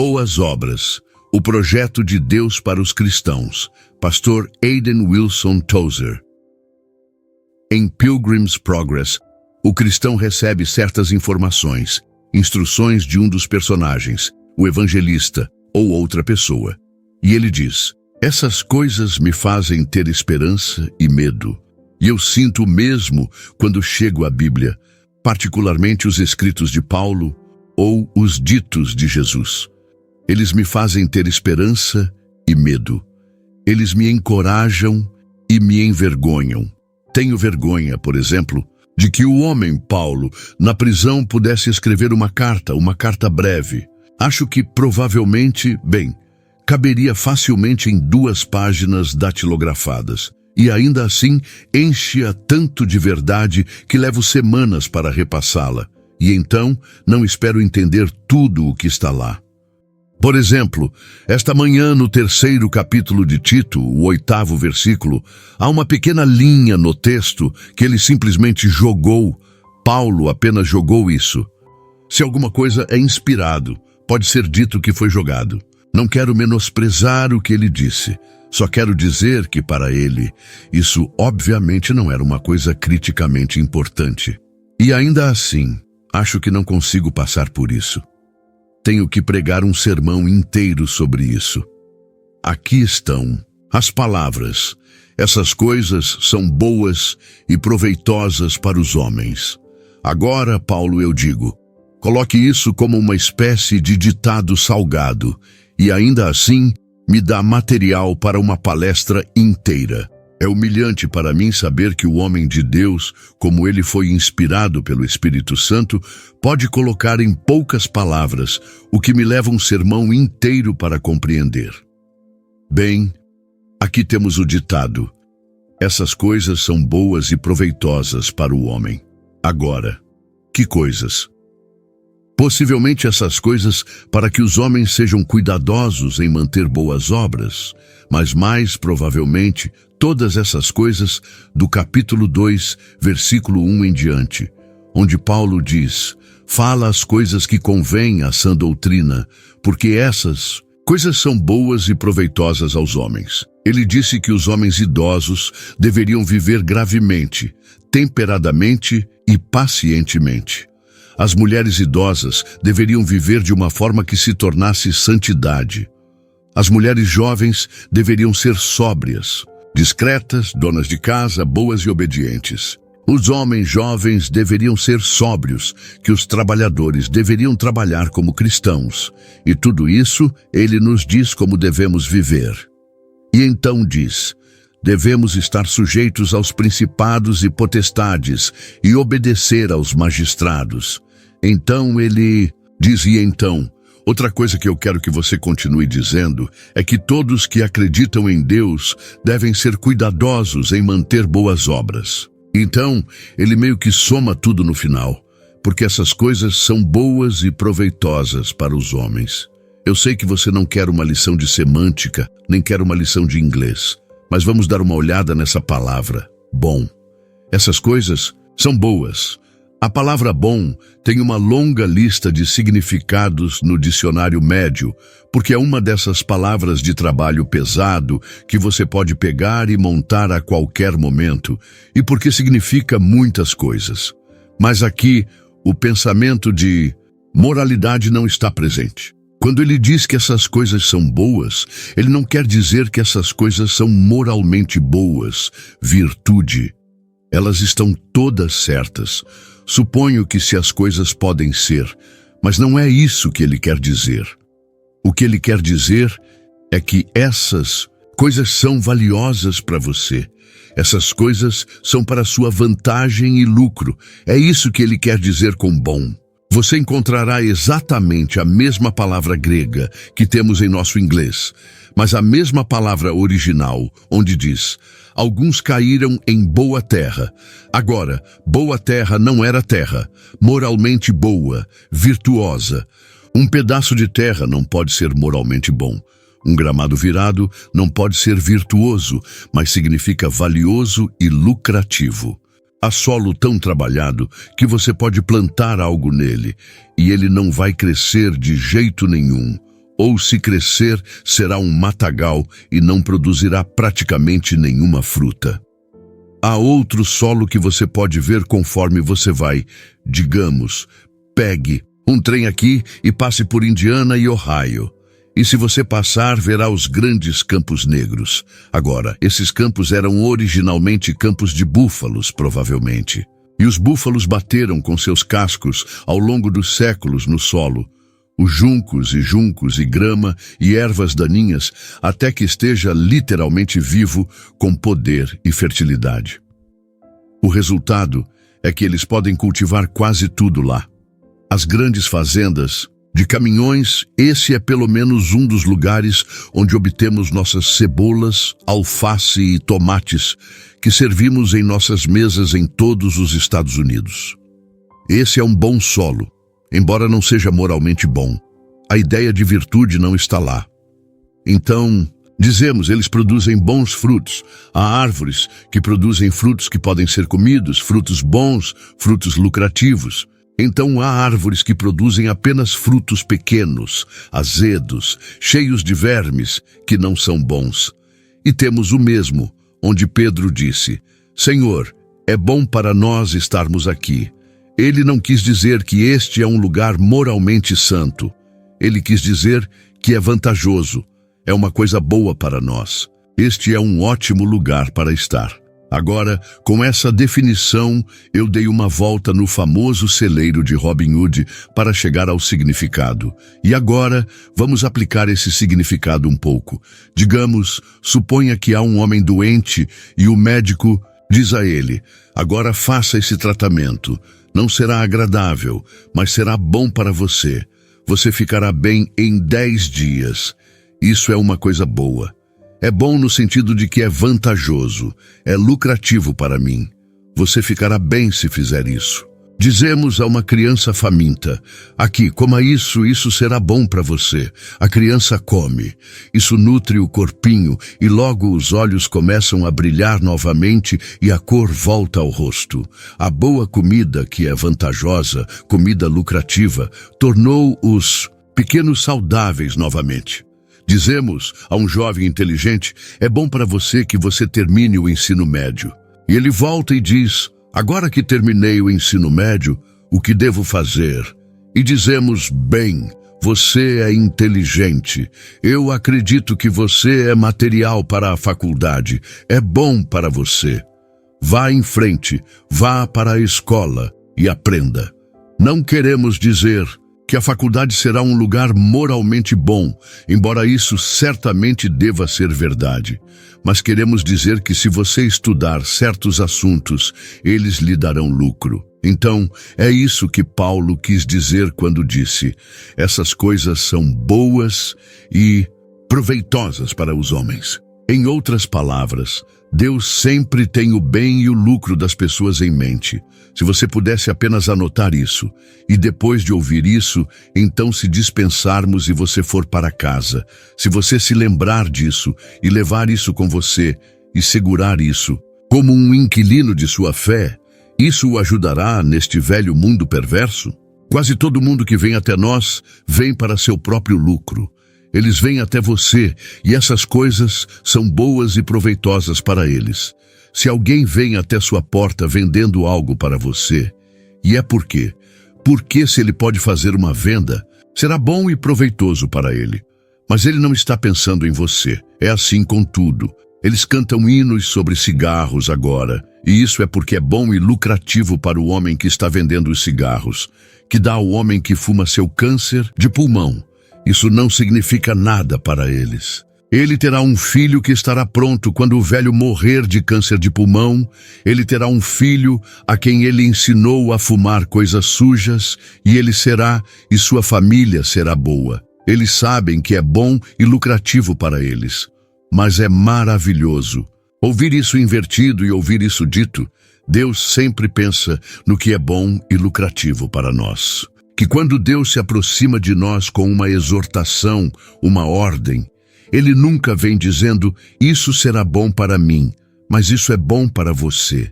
Boas Obras, o projeto de Deus para os cristãos. Pastor Aidan Wilson Tozer. Em Pilgrim's Progress, o cristão recebe certas informações, instruções de um dos personagens, o evangelista ou outra pessoa. E ele diz: essas coisas me fazem ter esperança e medo. E eu sinto o mesmo quando chego à Bíblia, particularmente os escritos de Paulo ou os ditos de Jesus. Eles me fazem ter esperança e medo. Eles me encorajam e me envergonham. Tenho vergonha, por exemplo, de que o homem Paulo, na prisão, pudesse escrever uma carta breve. Acho que provavelmente, caberia facilmente em 2 páginas datilografadas. E ainda assim, enche-a tanto de verdade que levo semanas para repassá-la. E então, não espero entender tudo o que está lá. Por exemplo, esta manhã no 3º capítulo de Tito, o 8º versículo, há uma pequena linha no texto que ele simplesmente jogou. Paulo apenas jogou isso. Se alguma coisa é inspirado, pode ser dito que foi jogado. Não quero menosprezar o que ele disse. Só quero dizer que para ele, isso obviamente não era uma coisa criticamente importante. E ainda assim, acho que não consigo passar por isso. Tenho que pregar um sermão inteiro sobre isso. Aqui estão as palavras. Essas coisas são boas e proveitosas para os homens. Agora, Paulo, eu digo, coloque isso como uma espécie de ditado salgado, e ainda assim me dá material para uma palestra inteira. É humilhante para mim saber que o homem de Deus, como ele foi inspirado pelo Espírito Santo, pode colocar em poucas palavras o que me leva um sermão inteiro para compreender. Bem, aqui temos o ditado: essas coisas são boas e proveitosas para o homem. Agora, que coisas? Possivelmente essas coisas para que os homens sejam cuidadosos em manter boas obras, mas mais provavelmente todas essas coisas do capítulo 2, versículo 1 em diante, onde Paulo diz: fala as coisas que convêm à sã doutrina, porque essas coisas são boas e proveitosas aos homens. Ele disse que os homens idosos deveriam viver gravemente, temperadamente e pacientemente. As mulheres idosas deveriam viver de uma forma que se tornasse santidade. As mulheres jovens deveriam ser sóbrias, discretas, donas de casa, boas e obedientes. Os homens jovens deveriam ser sóbrios, que os trabalhadores deveriam trabalhar como cristãos. E tudo isso ele nos diz como devemos viver. E então diz: devemos estar sujeitos aos principados e potestades e obedecer aos magistrados. Então ele diz, outra coisa que eu quero que você continue dizendo é que todos que acreditam em Deus devem ser cuidadosos em manter boas obras. Então, ele meio que soma tudo no final, porque essas coisas são boas e proveitosas para os homens. Eu sei que você não quer uma lição de semântica, nem quer uma lição de inglês, mas vamos dar uma olhada nessa palavra, bom. Essas coisas são boas. A palavra bom tem uma longa lista de significados no dicionário médio, porque é uma dessas palavras de trabalho pesado que você pode pegar e montar a qualquer momento, e porque significa muitas coisas. Mas aqui, o pensamento de moralidade não está presente. Quando ele diz que essas coisas são boas, ele não quer dizer que essas coisas são moralmente boas, virtude. Elas estão todas certas. Suponho que se as coisas podem ser, mas não é isso que ele quer dizer. O que ele quer dizer é que essas coisas são valiosas para você. Essas coisas são para sua vantagem e lucro. É isso que ele quer dizer com bom. Você encontrará exatamente a mesma palavra grega que temos em nosso inglês, mas a mesma palavra original, onde diz: alguns caíram em boa terra. Agora, boa terra não era terra, moralmente boa, virtuosa. Um pedaço de terra não pode ser moralmente bom. Um gramado virado não pode ser virtuoso, mas significa valioso e lucrativo. Há solo tão trabalhado que você pode plantar algo nele, e ele não vai crescer de jeito nenhum. ou se crescer, será um matagal e não produzirá praticamente nenhuma fruta. Há outro solo que você pode ver conforme você vai. Digamos, pegue um trem aqui e passe por Indiana e Ohio. E se você passar, verá os grandes Campos Negros. Agora, esses campos eram originalmente campos de búfalos, provavelmente. E os búfalos bateram com seus cascos ao longo dos séculos no solo, os juncos e grama e ervas daninhas, até que esteja literalmente vivo com poder e fertilidade. O resultado é que eles podem cultivar quase tudo lá. As grandes fazendas de caminhões, esse é pelo menos um dos lugares onde obtemos nossas cebolas, alface e tomates, que servimos em nossas mesas em todos os Estados Unidos. Esse é um bom solo, embora não seja moralmente bom. A ideia de virtude não está lá. Então, dizemos, eles produzem bons frutos. Há árvores que produzem frutos que podem ser comidos, frutos bons, frutos lucrativos. Então há árvores que produzem apenas frutos pequenos, azedos, cheios de vermes, que não são bons. E temos o mesmo, onde Pedro disse: Senhor, é bom para nós estarmos aqui. Ele não quis dizer que este é um lugar moralmente santo. Ele quis dizer que é vantajoso, é uma coisa boa para nós. Este é um ótimo lugar para estar. Agora, com essa definição, eu dei uma volta no famoso celeiro de Robin Hood para chegar ao significado. E agora, vamos aplicar esse significado um pouco. Digamos, suponha que há um homem doente e o médico diz a ele: agora faça esse tratamento. Não será agradável, mas será bom para você. Você ficará bem em 10 dias. Isso é uma coisa boa. É bom no sentido de que é vantajoso, é lucrativo para mim. Você ficará bem se fizer isso. Dizemos a uma criança faminta: aqui, coma isso, isso será bom para você. A criança come. Isso nutre o corpinho e logo os olhos começam a brilhar novamente e a cor volta ao rosto. A boa comida, que é vantajosa, comida lucrativa, tornou os pequenos saudáveis novamente. Dizemos a um jovem inteligente: é bom para você que você termine o ensino médio. E ele volta e diz: agora que terminei o ensino médio, o que devo fazer? E dizemos: bem, você é inteligente. Eu acredito que você é material para a faculdade. É bom para você. Vá em frente, vá para a escola e aprenda. Não queremos dizer que a faculdade será um lugar moralmente bom, embora isso certamente deva ser verdade. Mas queremos dizer que se você estudar certos assuntos, eles lhe darão lucro. Então, é isso que Paulo quis dizer quando disse: essas coisas são boas e proveitosas para os homens. Em outras palavras, Deus sempre tem o bem e o lucro das pessoas em mente. Se você pudesse apenas anotar isso, e depois de ouvir isso, então se dispensarmos e você for para casa, se você se lembrar disso e levar isso com você e segurar isso, como um inquilino de sua fé, isso o ajudará neste velho mundo perverso? Quase todo mundo que vem até nós vem para seu próprio lucro. Eles vêm até você e essas coisas são boas e proveitosas para eles. Se alguém vem até sua porta vendendo algo para você, e é por quê? Porque se ele pode fazer uma venda, será bom e proveitoso para ele. Mas ele não está pensando em você. É assim com tudo. Eles cantam hinos sobre cigarros agora, e isso é porque é bom e lucrativo para o homem que está vendendo os cigarros, que dá ao homem que fuma seu câncer de pulmão. Isso não significa nada para eles. Ele terá um filho que estará pronto quando o velho morrer de câncer de pulmão. Ele terá um filho a quem ele ensinou a fumar coisas sujas, e ele será, e sua família será boa. Eles sabem que é bom e lucrativo para eles. Mas é maravilhoso. Ouvir isso invertido e ouvir isso dito, Deus sempre pensa no que é bom e lucrativo para nós. Que quando Deus se aproxima de nós com uma exortação, uma ordem, Ele nunca vem dizendo: isso será bom para mim, mas isso é bom para você.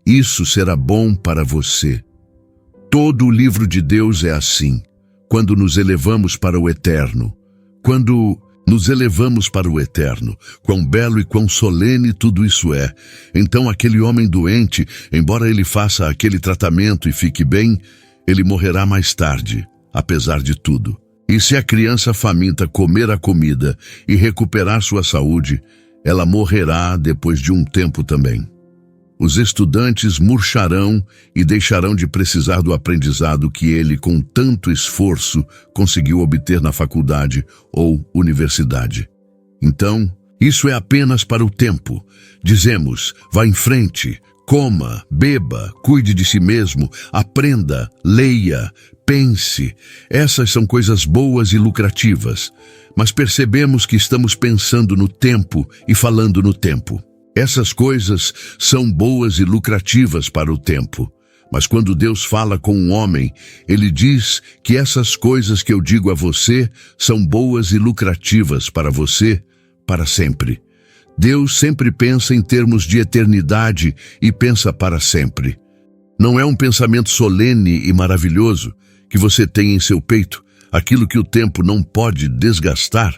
Isso será bom para você. Todo o livro de Deus é assim. Quando nos elevamos para o eterno, quando nos elevamos para o eterno, quão belo e quão solene tudo isso é. Então aquele homem doente, embora ele faça aquele tratamento e fique bem, ele morrerá mais tarde, apesar de tudo. E se a criança faminta comer a comida e recuperar sua saúde, ela morrerá depois de um tempo também. Os estudantes murcharão e deixarão de precisar do aprendizado que ele, com tanto esforço, conseguiu obter na faculdade ou universidade. Então, isso é apenas para o tempo. Dizemos, vá em frente, coma, beba, cuide de si mesmo, aprenda, leia, pense. Essas são coisas boas e lucrativas, mas percebemos que estamos pensando no tempo e falando no tempo. Essas coisas são boas e lucrativas para o tempo, mas quando Deus fala com um homem, ele diz que essas coisas que eu digo a você são boas e lucrativas para você para sempre. Deus sempre pensa em termos de eternidade e pensa para sempre. Não é um pensamento solene e maravilhoso que você tem em seu peito, aquilo que o tempo não pode desgastar?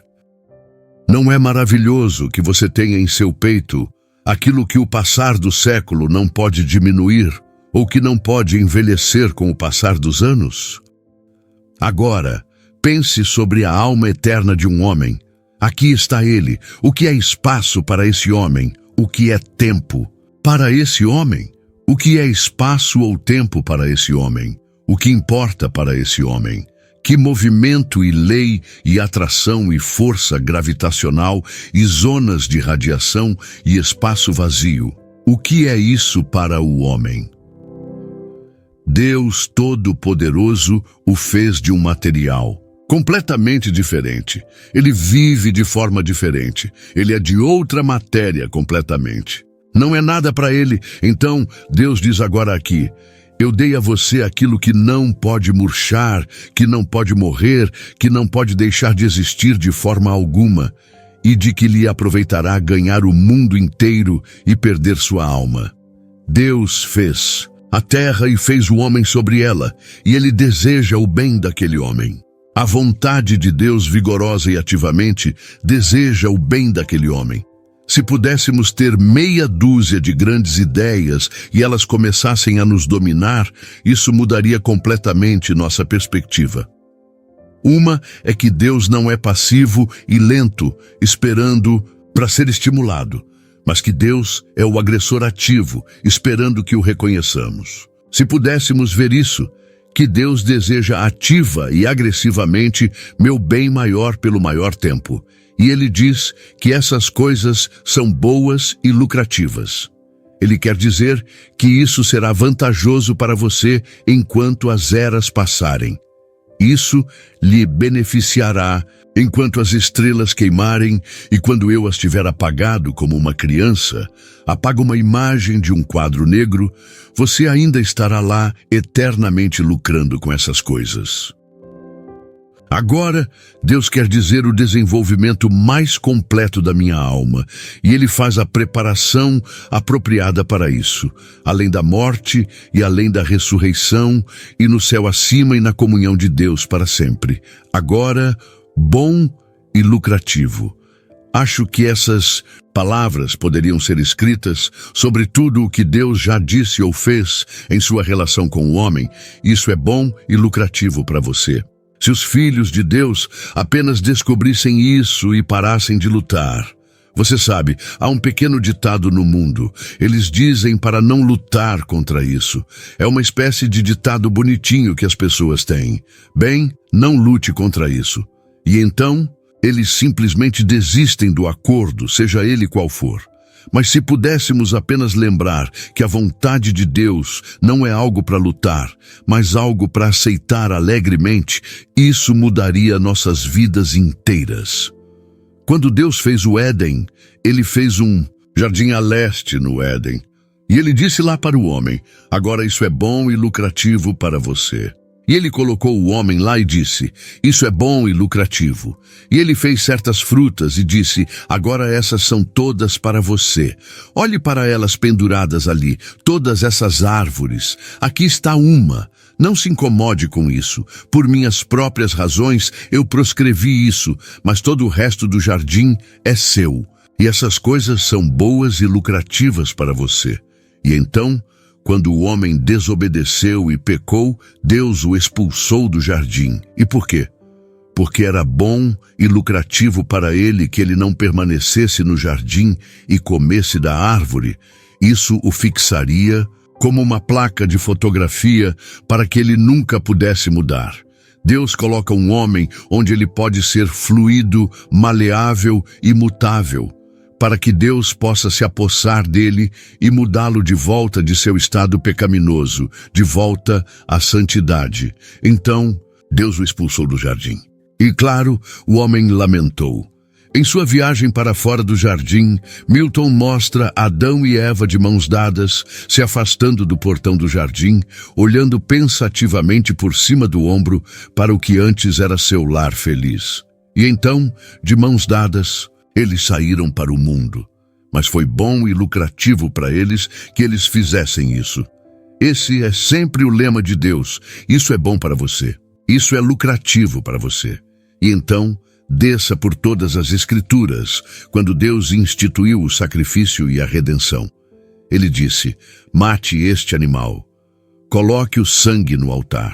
Não é maravilhoso que você tenha em seu peito aquilo que o passar do século não pode diminuir, ou que não pode envelhecer com o passar dos anos? Agora, pense sobre a alma eterna de um homem. Aqui está ele. O que é espaço para esse homem? O que é tempo para esse homem? O que é espaço ou tempo para esse homem? O que importa para esse homem? Que movimento e lei e atração e força gravitacional e zonas de radiação e espaço vazio. O que é isso para o homem? Deus Todo-Poderoso o fez de um material completamente diferente. Ele vive de forma diferente. Ele é de outra matéria completamente. Não é nada para ele. Então, Deus diz agora aqui, eu dei a você aquilo que não pode murchar, que não pode morrer, que não pode deixar de existir de forma alguma, e de que lhe aproveitará ganhar o mundo inteiro e perder sua alma. Deus fez a terra e fez o homem sobre ela, e ele deseja o bem daquele homem. A vontade de Deus vigorosa e ativamente deseja o bem daquele homem. Se pudéssemos ter meia dúzia de grandes ideias e elas começassem a nos dominar, isso mudaria completamente nossa perspectiva. Uma é que Deus não é passivo e lento, esperando para ser estimulado, mas que Deus é o agressor ativo, esperando que o reconheçamos. Se pudéssemos ver isso, que Deus deseja ativa e agressivamente meu bem maior pelo maior tempo. E ele diz que essas coisas são boas e lucrativas. Ele quer dizer que isso será vantajoso para você enquanto as eras passarem. Isso lhe beneficiará enquanto as estrelas queimarem e quando eu as tiver apagado como uma criança, apaga uma imagem de um quadro negro, você ainda estará lá eternamente lucrando com essas coisas. Agora, Deus quer dizer o desenvolvimento mais completo da minha alma, e Ele faz a preparação apropriada para isso, além da morte e além da ressurreição, e no céu acima e na comunhão de Deus para sempre. Agora, bom e lucrativo. Acho que essas palavras poderiam ser escritas sobre tudo o que Deus já disse ou fez em sua relação com o homem. Isso é bom e lucrativo para você. Se os filhos de Deus apenas descobrissem isso e parassem de lutar. Você sabe, há um pequeno ditado no mundo. Eles dizem para não lutar contra isso. É uma espécie de ditado bonitinho que as pessoas têm. Bem, não lute contra isso. E então, eles simplesmente desistem do acordo, seja ele qual for. Mas se pudéssemos apenas lembrar que a vontade de Deus não é algo para lutar, mas algo para aceitar alegremente, isso mudaria nossas vidas inteiras. Quando Deus fez o Éden, Ele fez um jardim a leste no Éden. E Ele disse lá para o homem, agora isso é bom e lucrativo para você. E ele colocou o homem lá e disse: isso é bom e lucrativo. E ele fez certas frutas e disse: agora essas são todas para você. Olhe para elas penduradas ali, todas essas árvores. Aqui está uma. Não se incomode com isso. Por minhas próprias razões eu proscrevi isso, mas todo o resto do jardim é seu. E essas coisas são boas e lucrativas para você. E então, quando o homem desobedeceu e pecou, Deus o expulsou do jardim. E por quê? Porque era bom e lucrativo para ele que ele não permanecesse no jardim e comesse da árvore. Isso o fixaria como uma placa de fotografia para que ele nunca pudesse mudar. Deus coloca um homem onde ele pode ser fluido, maleável e mutável, para que Deus possa se apossar dele e mudá-lo de volta de seu estado pecaminoso, de volta à santidade. Então, Deus o expulsou do jardim. E claro, o homem lamentou. Em sua viagem para fora do jardim, Milton mostra Adão e Eva de mãos dadas, se afastando do portão do jardim, olhando pensativamente por cima do ombro para o que antes era seu lar feliz. E então, de mãos dadas, eles saíram para o mundo. Mas foi bom e lucrativo para eles que eles fizessem isso. Esse é sempre o lema de Deus. Isso é bom para você. Isso é lucrativo para você. E então, desça por todas as Escrituras, quando Deus instituiu o sacrifício e a redenção. Ele disse: mate este animal, coloque o sangue no altar,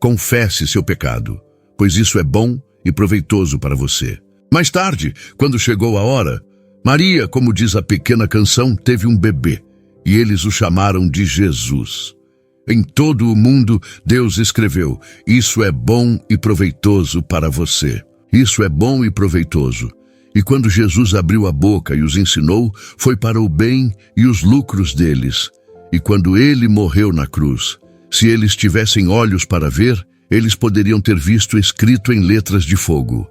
confesse seu pecado, pois isso é bom e proveitoso para você. Mais tarde, quando chegou a hora, Maria, como diz a pequena canção, teve um bebê, e eles o chamaram de Jesus. Em todo o mundo, Deus escreveu: isso é bom e proveitoso para você. Isso é bom e proveitoso. E quando Jesus abriu a boca e os ensinou, foi para o bem e os lucros deles. E quando ele morreu na cruz, se eles tivessem olhos para ver, eles poderiam ter visto escrito em letras de fogo: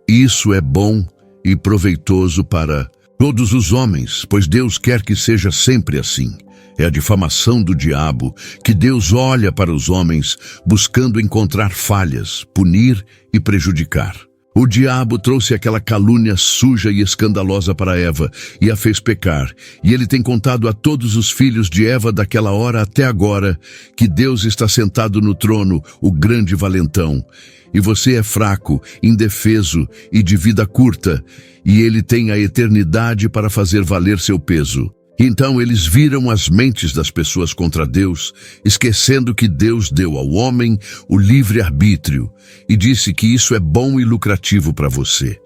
isso é bom e proveitoso para todos os homens, pois Deus quer que seja sempre assim. É a difamação do diabo que Deus olha para os homens, buscando encontrar falhas, punir e prejudicar. O diabo trouxe aquela calúnia suja e escandalosa para Eva e a fez pecar. E ele tem contado a todos os filhos de Eva daquela hora até agora que Deus está sentado no trono, o grande valentão. E você é fraco, indefeso e de vida curta, e ele tem a eternidade para fazer valer seu peso. Então eles viram as mentes das pessoas contra Deus, esquecendo que Deus deu ao homem o livre-arbítrio e disse que isso é bom e lucrativo para você.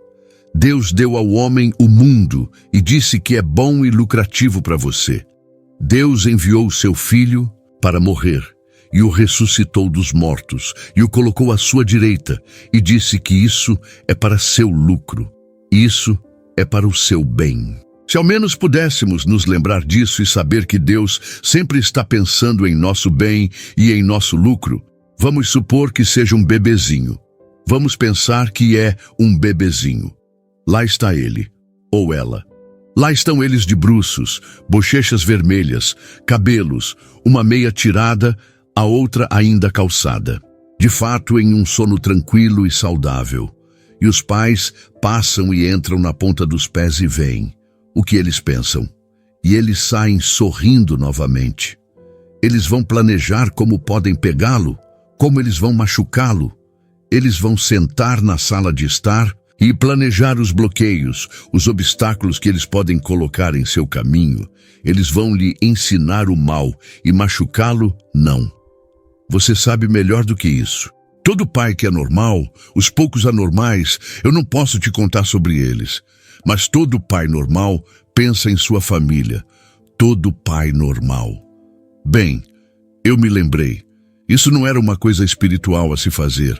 Deus deu ao homem o mundo e disse que é bom e lucrativo para você. Deus enviou o seu filho para morrer e o ressuscitou dos mortos e o colocou à sua direita e disse que isso é para seu lucro, isso é para o seu bem. Se ao menos pudéssemos nos lembrar disso e saber que Deus sempre está pensando em nosso bem e em nosso lucro, vamos supor que seja um bebezinho. Vamos pensar que é um bebezinho. Lá está ele, ou ela. Lá estão eles de bruços, bochechas vermelhas, cabelos, uma meia tirada, a outra ainda calçada. De fato, em um sono tranquilo e saudável. E os pais passam e entram na ponta dos pés e veem o que eles pensam. E eles saem sorrindo novamente. Eles vão planejar como podem pegá-lo, como eles vão machucá-lo. Eles vão sentar na sala de estar e planejar os bloqueios, os obstáculos que eles podem colocar em seu caminho. Eles vão lhe ensinar o mal e machucá-lo, não. Você sabe melhor do que isso. Todo pai que é normal, os poucos anormais, eu não posso te contar sobre eles. Mas todo pai normal pensa em sua família. Todo pai normal. Bem, eu me lembrei. Isso não era uma coisa espiritual a se fazer,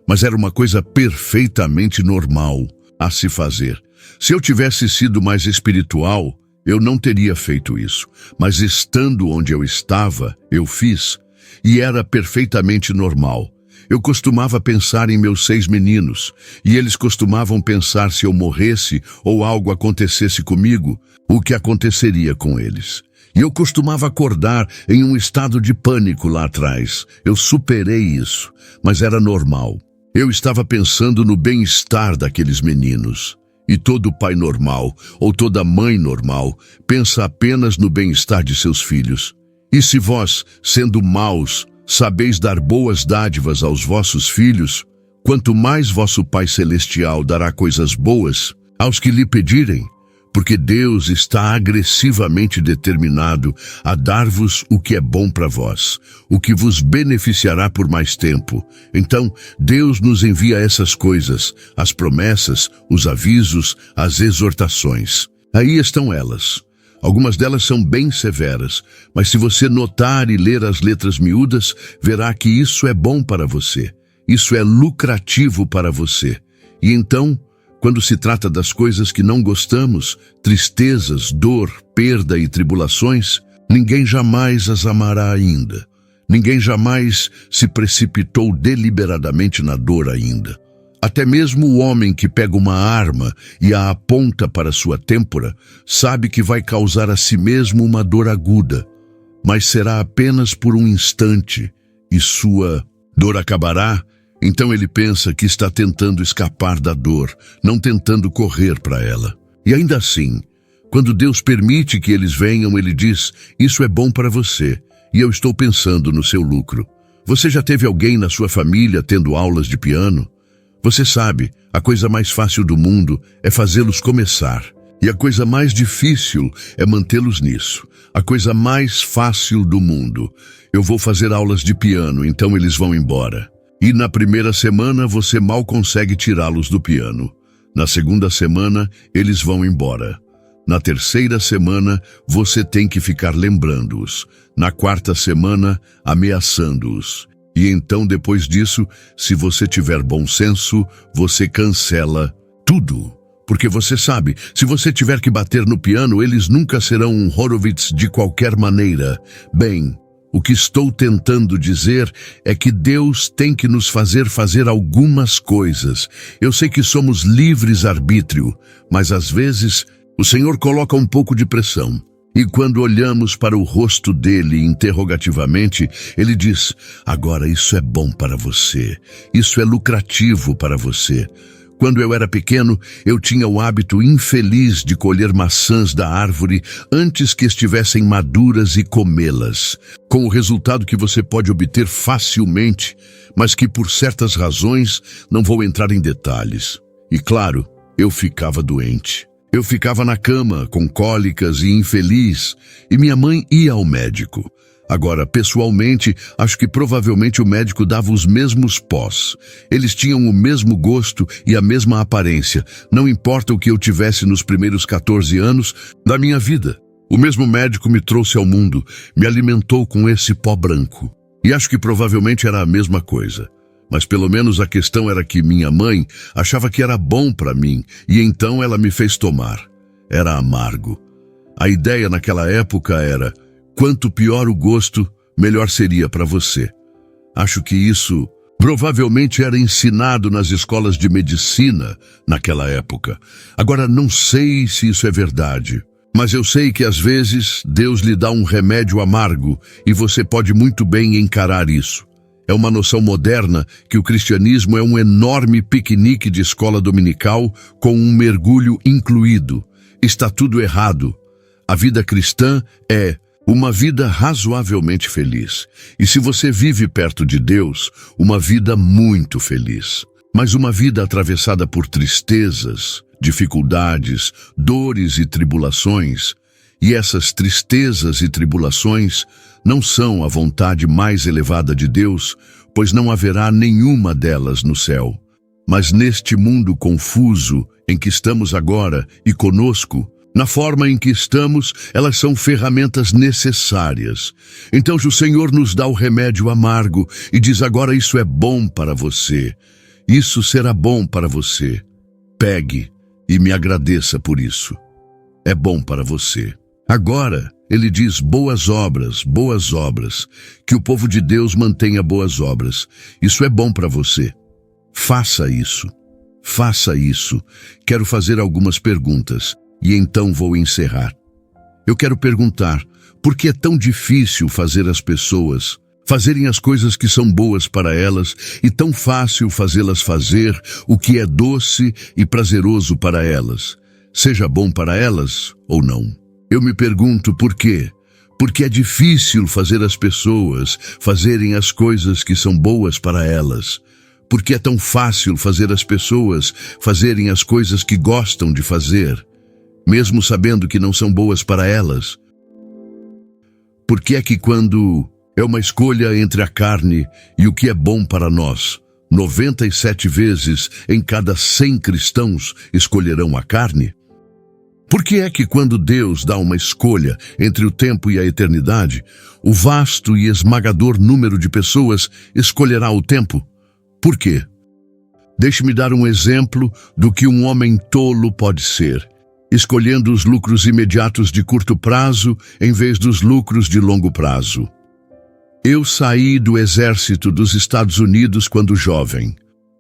mas era uma coisa perfeitamente normal a se fazer. Se eu tivesse sido mais espiritual, eu não teria feito isso. Mas estando onde eu estava, eu fiz. E era perfeitamente normal. Eu costumava pensar em meus 6 meninos, e eles costumavam pensar se eu morresse ou algo acontecesse comigo, o que aconteceria com eles. E eu costumava acordar em um estado de pânico lá atrás. Eu superei isso, mas era normal. Eu estava pensando no bem-estar daqueles meninos. E todo pai normal, ou toda mãe normal, pensa apenas no bem-estar de seus filhos. E se vós, sendo maus, sabeis dar boas dádivas aos vossos filhos, quanto mais vosso Pai Celestial dará coisas boas aos que lhe pedirem, porque Deus está agressivamente determinado a dar-vos o que é bom para vós, o que vos beneficiará por mais tempo. Então, Deus nos envia essas coisas, as promessas, os avisos, as exortações. Aí estão elas. Algumas delas são bem severas, mas se você notar e ler as letras miúdas, verá que isso é bom para você. Isso é lucrativo para você. E então, quando se trata das coisas que não gostamos, tristezas, dor, perda e tribulações, ninguém jamais as amará ainda. Ninguém jamais se precipitou deliberadamente na dor ainda. Até mesmo o homem que pega uma arma e a aponta para sua têmpora, sabe que vai causar a si mesmo uma dor aguda, mas será apenas por um instante, e sua dor acabará. Então ele pensa que está tentando escapar da dor, não tentando correr para ela. E ainda assim, quando Deus permite que eles venham, ele diz, isso é bom para você, e eu estou pensando no seu lucro. Você já teve alguém na sua família tendo aulas de piano? Você sabe, a coisa mais fácil do mundo é fazê-los começar. E a coisa mais difícil é mantê-los nisso. A coisa mais fácil do mundo. Eu vou fazer aulas de piano, então eles vão embora. E na primeira semana você mal consegue tirá-los do piano. Na segunda semana, eles vão embora. Na terceira semana, você tem que ficar lembrando-os. Na quarta semana, ameaçando-os. E então, depois disso, se você tiver bom senso, você cancela tudo. Porque você sabe, se você tiver que bater no piano, eles nunca serão um Horowitz de qualquer maneira. Bem, o que estou tentando dizer é que Deus tem que nos fazer algumas coisas. Eu sei que somos livres arbítrio, mas às vezes o Senhor coloca um pouco de pressão. E quando olhamos para o rosto dele interrogativamente, ele diz, agora isso é bom para você, isso é lucrativo para você. Quando eu era pequeno, eu tinha o hábito infeliz de colher maçãs da árvore antes que estivessem maduras e comê-las, com o resultado que você pode obter facilmente, mas que por certas razões não vou entrar em detalhes. E claro, eu ficava doente. Eu ficava na cama, com cólicas e infeliz, e minha mãe ia ao médico. Agora, pessoalmente, acho que provavelmente o médico dava os mesmos pós. Eles tinham o mesmo gosto e a mesma aparência, não importa o que eu tivesse nos primeiros 14 anos da minha vida. O mesmo médico me trouxe ao mundo, me alimentou com esse pó branco. E acho que provavelmente era a mesma coisa. Mas pelo menos a questão era que minha mãe achava que era bom para mim, e então ela me fez tomar. Era amargo. A ideia naquela época era, quanto pior o gosto, melhor seria para você. Acho que isso provavelmente era ensinado nas escolas de medicina naquela época. Agora não sei se isso é verdade, mas eu sei que às vezes Deus lhe dá um remédio amargo e você pode muito bem encarar isso. É uma noção moderna que o cristianismo é um enorme piquenique de escola dominical com um mergulho incluído. Está tudo errado. A vida cristã é uma vida razoavelmente feliz. E se você vive perto de Deus, uma vida muito feliz. Mas uma vida atravessada por tristezas, dificuldades, dores e tribulações. E essas tristezas e tribulações não são a vontade mais elevada de Deus, pois não haverá nenhuma delas no céu. Mas neste mundo confuso em que estamos agora e conosco, na forma em que estamos, elas são ferramentas necessárias. Então o Senhor nos dá o remédio amargo e diz agora isso é bom para você. Isso será bom para você. Pegue e me agradeça por isso. É bom para você. Agora, ele diz boas obras, que o povo de Deus mantenha boas obras. Isso é bom para você. Faça isso. Faça isso. Quero fazer algumas perguntas e então vou encerrar. Eu quero perguntar, por que é tão difícil fazer as pessoas fazerem as coisas que são boas para elas e tão fácil fazê-las fazer o que é doce e prazeroso para elas, seja bom para elas ou não? Eu me pergunto por quê? Porque é difícil fazer as pessoas fazerem as coisas que são boas para elas. Porque é tão fácil fazer as pessoas fazerem as coisas que gostam de fazer, mesmo sabendo que não são boas para elas. Por que é que quando é uma escolha entre a carne e o que é bom para nós, 97 vezes em cada 100 cristãos escolherão a carne? Por que é que quando Deus dá uma escolha entre o tempo e a eternidade, o vasto e esmagador número de pessoas escolherá o tempo? Por quê? Deixe-me dar um exemplo do que um homem tolo pode ser, escolhendo os lucros imediatos de curto prazo em vez dos lucros de longo prazo. Eu saí do exército dos Estados Unidos quando jovem.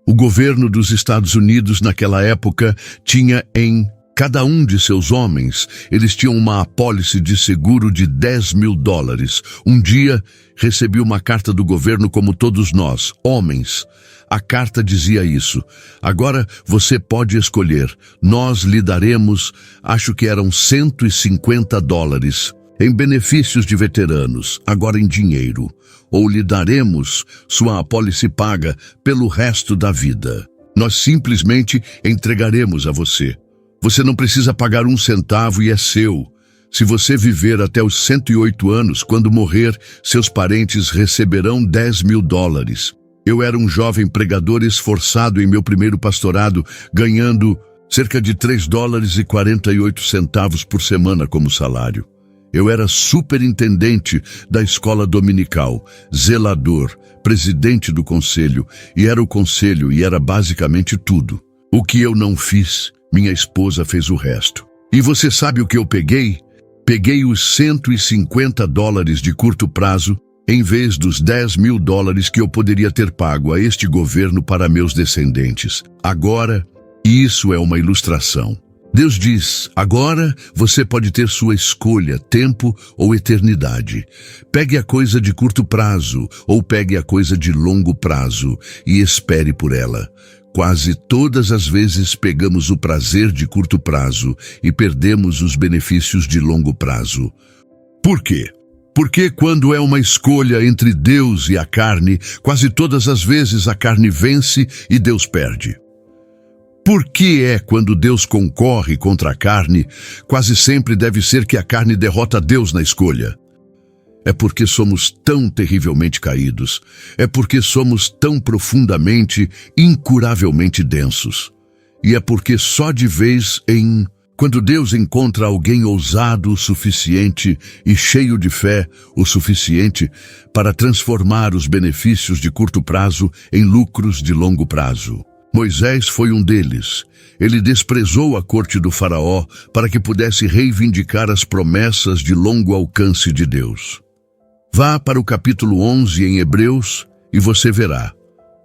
O governo dos Estados Unidos naquela época tinha em cada um de seus homens, eles tinham uma apólice de seguro de $10.000. Um dia, recebi uma carta do governo como todos nós, homens. A carta dizia isso. Agora você pode escolher. Nós lhe daremos, acho que eram $150 em benefícios de veteranos, agora em dinheiro. Ou lhe daremos sua apólice paga pelo resto da vida. Nós simplesmente entregaremos a você. Você não precisa pagar um centavo e é seu. Se você viver até os 108 anos, quando morrer, seus parentes receberão $10.000. Eu era um jovem pregador esforçado em meu primeiro pastorado, ganhando cerca de $3,48 por semana como salário. Eu era superintendente da escola dominical, zelador, presidente do conselho, e era o conselho e era basicamente tudo. O que eu não fiz, minha esposa fez o resto. E você sabe o que eu peguei? Peguei os $150 de curto prazo, em vez dos $10.000 que eu poderia ter pago a este governo para meus descendentes. Agora, isso é uma ilustração. Deus diz, agora você pode ter sua escolha, tempo ou eternidade. Pegue a coisa de curto prazo ou pegue a coisa de longo prazo e espere por ela. Quase todas as vezes pegamos o prazer de curto prazo e perdemos os benefícios de longo prazo. Por quê? Porque quando é uma escolha entre Deus e a carne, quase todas as vezes a carne vence e Deus perde. Por que é quando Deus concorre contra a carne, quase sempre deve ser que a carne derrota Deus na escolha? É porque somos tão terrivelmente caídos. É porque somos tão profundamente, incuravelmente densos. E é porque só de vez em quando Deus encontra alguém ousado o suficiente e cheio de fé o suficiente para transformar os benefícios de curto prazo em lucros de longo prazo. Moisés foi um deles. Ele desprezou a corte do faraó para que pudesse reivindicar as promessas de longo alcance de Deus. Vá para o capítulo 11 em Hebreus e você verá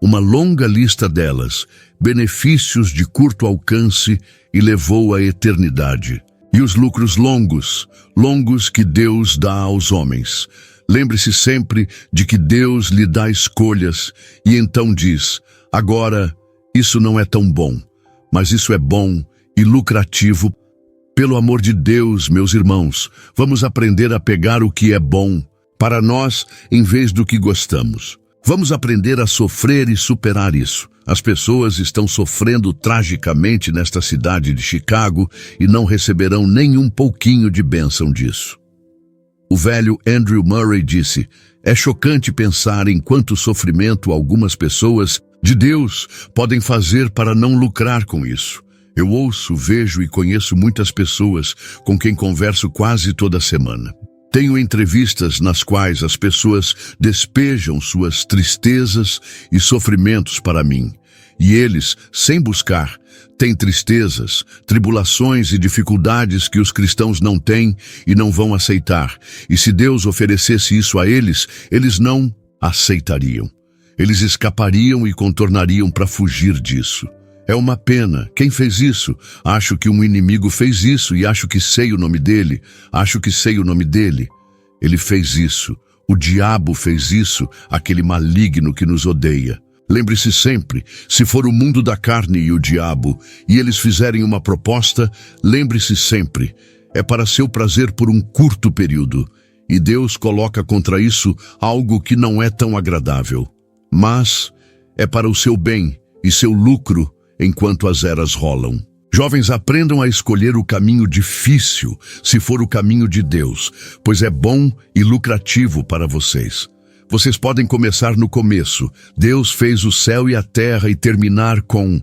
uma longa lista delas, benefícios de curto alcance e levou à eternidade. E os lucros longos que Deus dá aos homens. Lembre-se sempre de que Deus lhe dá escolhas e então diz, agora, isso não é tão bom, mas isso é bom e lucrativo. Pelo amor de Deus, meus irmãos, vamos aprender a pegar o que é bom para nós em vez do que gostamos. Vamos aprender a sofrer e superar isso. As pessoas estão sofrendo tragicamente nesta cidade de Chicago e não receberão nem um pouquinho de bênção disso. O velho Andrew Murray disse, é chocante pensar em quanto sofrimento algumas pessoas de Deus podem fazer para não lucrar com isso. Eu ouço, vejo e conheço muitas pessoas com quem converso quase toda semana. Tenho entrevistas nas quais as pessoas despejam suas tristezas e sofrimentos para mim. E eles, sem buscar, têm tristezas, tribulações e dificuldades que os cristãos não têm e não vão aceitar. E se Deus oferecesse isso a eles, eles não aceitariam. Eles escapariam e contornariam para fugir disso. É uma pena. Quem fez isso? Acho que um inimigo fez isso e acho que sei o nome dele. Acho que sei o nome dele. Ele fez isso. O diabo fez isso, aquele maligno que nos odeia. Lembre-se sempre, se for o mundo da carne e o diabo, e eles fizerem uma proposta, lembre-se sempre, é para seu prazer por um curto período, e Deus coloca contra isso algo que não é tão agradável. Mas é para o seu bem e seu lucro enquanto as eras rolam. Jovens, aprendam a escolher o caminho difícil, se for o caminho de Deus, pois é bom e lucrativo para vocês. Vocês podem começar no começo. Deus fez o céu e a terra e terminar com: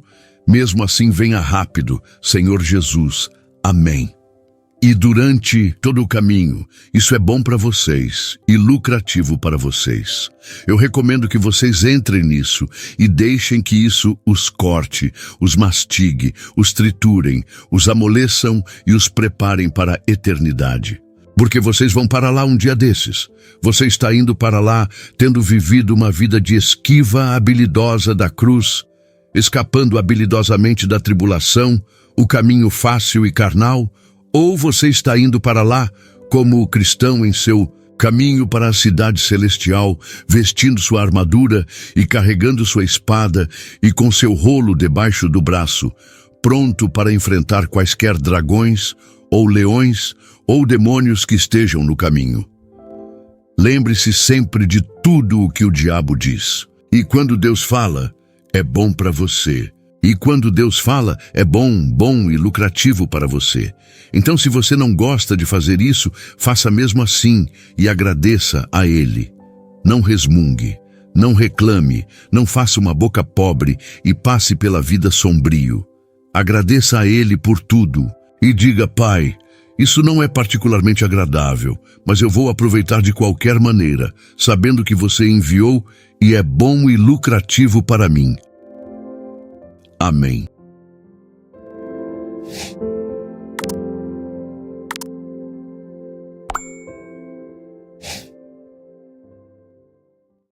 mesmo assim venha rápido, Senhor Jesus. Amém. E durante todo o caminho, isso é bom para vocês e lucrativo para vocês. Eu recomendo que vocês entrem nisso e deixem que isso os corte, os mastigue, os triturem, os amoleçam e os preparem para a eternidade. Porque vocês vão para lá um dia desses. Você está indo para lá tendo vivido uma vida de esquiva habilidosa da cruz, escapando habilidosamente da tribulação, o caminho fácil e carnal, ou você está indo para lá como cristão em seu caminho para a cidade celestial, vestindo sua armadura e carregando sua espada e com seu rolo debaixo do braço, pronto para enfrentar quaisquer dragões ou leões ou demônios que estejam no caminho. Lembre-se sempre de tudo o que o diabo diz. E quando Deus fala, é bom para você. E quando Deus fala, é bom e lucrativo para você. Então, se você não gosta de fazer isso, faça mesmo assim e agradeça a Ele. Não resmungue, não reclame, não faça uma boca pobre e passe pela vida sombrio. Agradeça a Ele por tudo e diga: Pai, isso não é particularmente agradável, mas eu vou aproveitar de qualquer maneira, sabendo que você enviou e é bom e lucrativo para mim. Amém.